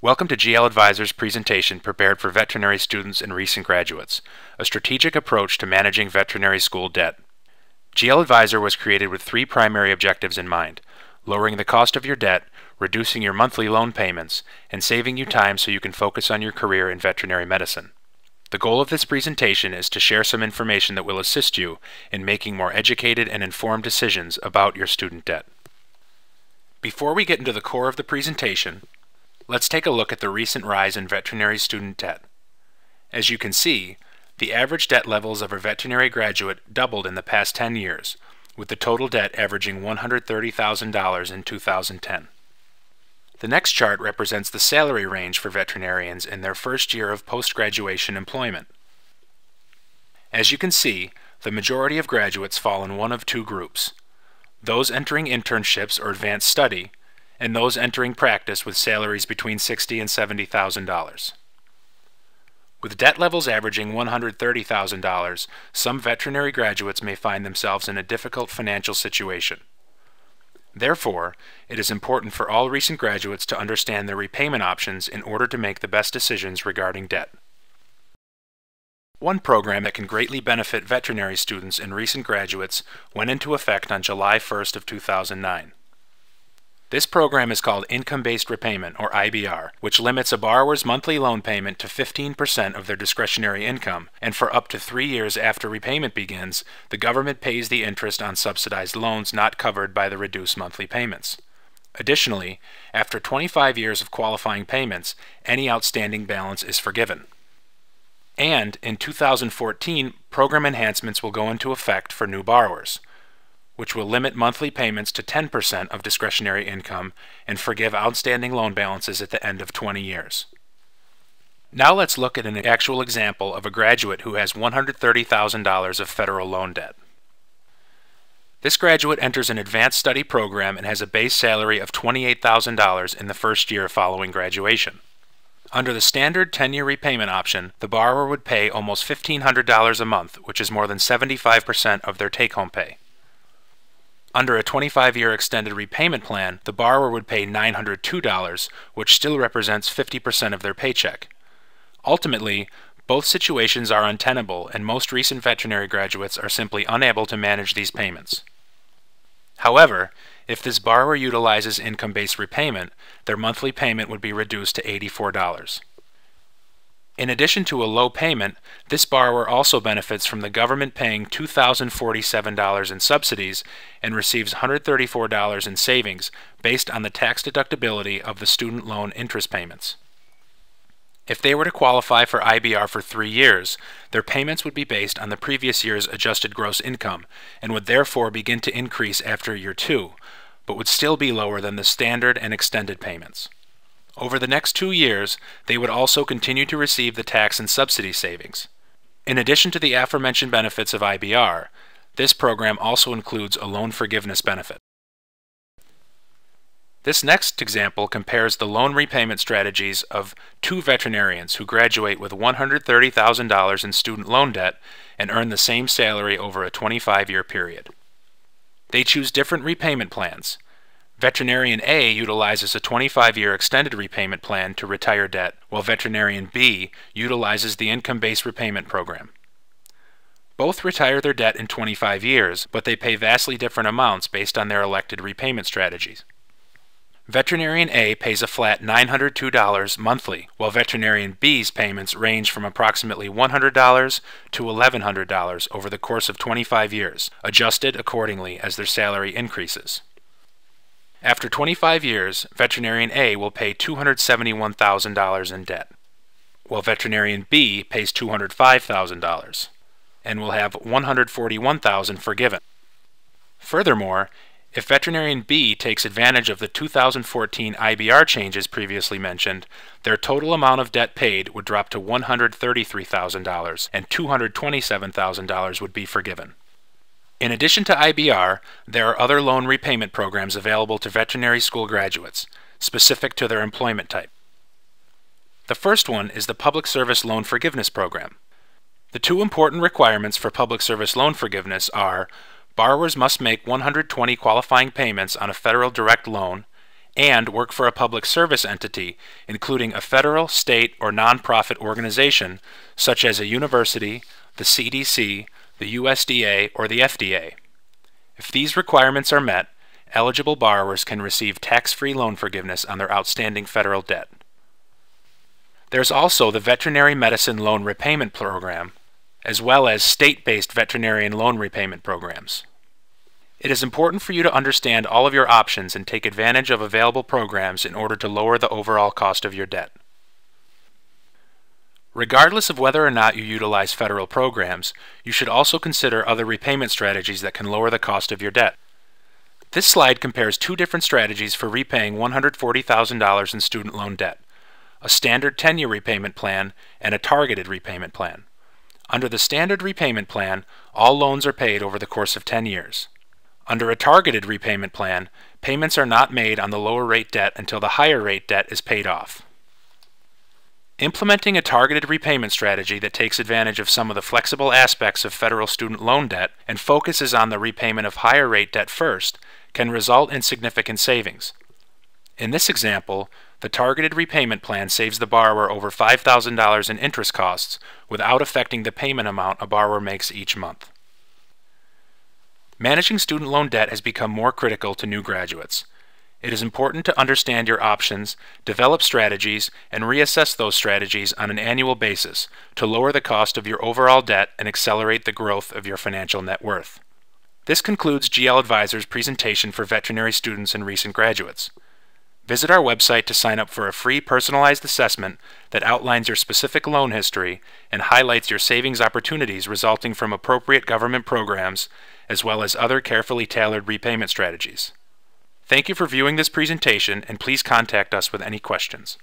Welcome to GL Advisor's presentation prepared for veterinary students and recent graduates, a strategic approach to managing veterinary school debt. GL Advisor was created with three primary objectives in mind: lowering the cost of your debt, reducing your monthly loan payments, and saving you time so you can focus on your career in veterinary medicine. The goal of this presentation is to share some information that will assist you in making more educated and informed decisions about your student debt. Before we get into the core of the presentation, let's take a look at the recent rise in veterinary student debt. As you can see, the average debt levels of a veterinary graduate doubled in the past 10 years, with the total debt averaging $130,000 in 2010. The next chart represents the salary range for veterinarians in their first year of post-graduation employment. As you can see, the majority of graduates fall in one of two groups: those entering internships or advanced study, and those entering practice with salaries between $60,000 and $70,000. With debt levels averaging $130,000, some veterinary graduates may find themselves in a difficult financial situation. Therefore, it is important for all recent graduates to understand their repayment options in order to make the best decisions regarding debt. One program that can greatly benefit veterinary students and recent graduates went into effect on July 1st of 2009. This program is called Income-Based Repayment, or IBR, which limits a borrower's monthly loan payment to 15% of their discretionary income, and for up to 3 years after repayment begins, the government pays the interest on subsidized loans not covered by the reduced monthly payments. Additionally, after 25 years of qualifying payments, any outstanding balance is forgiven. And in 2014, program enhancements will go into effect for new borrowers, which will limit monthly payments to 10% of discretionary income and forgive outstanding loan balances at the end of 20 years. Now let's look at an actual example of a graduate who has $130,000 of federal loan debt. This graduate enters an advanced study program and has a base salary of $28,000 in the first year following graduation. Under the standard 10-year repayment option, the borrower would pay almost $1,500 a month, which is more than 75% of their take-home pay. Under a 25-year extended repayment plan, the borrower would pay $902, which still represents 50% of their paycheck. Ultimately, both situations are untenable, and most recent veterinary graduates are simply unable to manage these payments. However, if this borrower utilizes income-based repayment, their monthly payment would be reduced to $84. In addition to a low payment, this borrower also benefits from the government paying $2,047 in subsidies and receives $134 in savings based on the tax deductibility of the student loan interest payments. If they were to qualify for IBR for 3 years, their payments would be based on the previous year's adjusted gross income and would therefore begin to increase after year 2, but would still be lower than the standard and extended payments. Over the next 2 years, they would also continue to receive the tax and subsidy savings. In addition to the aforementioned benefits of IBR, this program also includes a loan forgiveness benefit. This next example compares the loan repayment strategies of two veterinarians who graduate with $130,000 in student loan debt and earn the same salary over a 25-year period. They choose different repayment plans. Veterinarian A utilizes a 25-year extended repayment plan to retire debt, while Veterinarian B utilizes the income-based repayment program. Both retire their debt in 25 years, but they pay vastly different amounts based on their elected repayment strategies. Veterinarian A pays a flat $902 monthly, while Veterinarian B's payments range from approximately $100 to $1,100 over the course of 25 years, adjusted accordingly as their salary increases. After 25 years, Veterinarian A will pay $271,000 in debt, while Veterinarian B pays $205,000 and will have $141,000 forgiven. Furthermore, if Veterinarian B takes advantage of the 2014 IBR changes previously mentioned, their total amount of debt paid would drop to $133,000 and $227,000 would be forgiven. In addition to IBR, there are other loan repayment programs available to veterinary school graduates, specific to their employment type. The first one is the Public Service Loan Forgiveness Program. The two important requirements for public service loan forgiveness are: borrowers must make 120 qualifying payments on a federal direct loan, and work for a public service entity, including a federal, state, or nonprofit organization such as a university, the CDC, the USDA, or the FDA. If these requirements are met, eligible borrowers can receive tax-free loan forgiveness on their outstanding federal debt. There's also the Veterinary Medicine Loan Repayment Program, as well as state-based veterinarian loan repayment programs. It is important for you to understand all of your options and take advantage of available programs in order to lower the overall cost of your debt. Regardless of whether or not you utilize federal programs, you should also consider other repayment strategies that can lower the cost of your debt. This slide compares two different strategies for repaying $140,000 in student loan debt: a standard 10-year repayment plan and a targeted repayment plan. Under the standard repayment plan, all loans are paid over the course of 10 years. Under a targeted repayment plan, payments are not made on the lower rate debt until the higher rate debt is paid off. Implementing a targeted repayment strategy that takes advantage of some of the flexible aspects of federal student loan debt and focuses on the repayment of higher rate debt first can result in significant savings. In this example, the targeted repayment plan saves the borrower over $5,000 in interest costs without affecting the payment amount a borrower makes each month. Managing student loan debt has become more critical to new graduates. It is important to understand your options, develop strategies, and reassess those strategies on an annual basis to lower the cost of your overall debt and accelerate the growth of your financial net worth. This concludes GL Advisor's presentation for veterinary students and recent graduates. Visit our website to sign up for a free personalized assessment that outlines your specific loan history and highlights your savings opportunities resulting from appropriate government programs, as well as other carefully tailored repayment strategies. Thank you for viewing this presentation, and please contact us with any questions.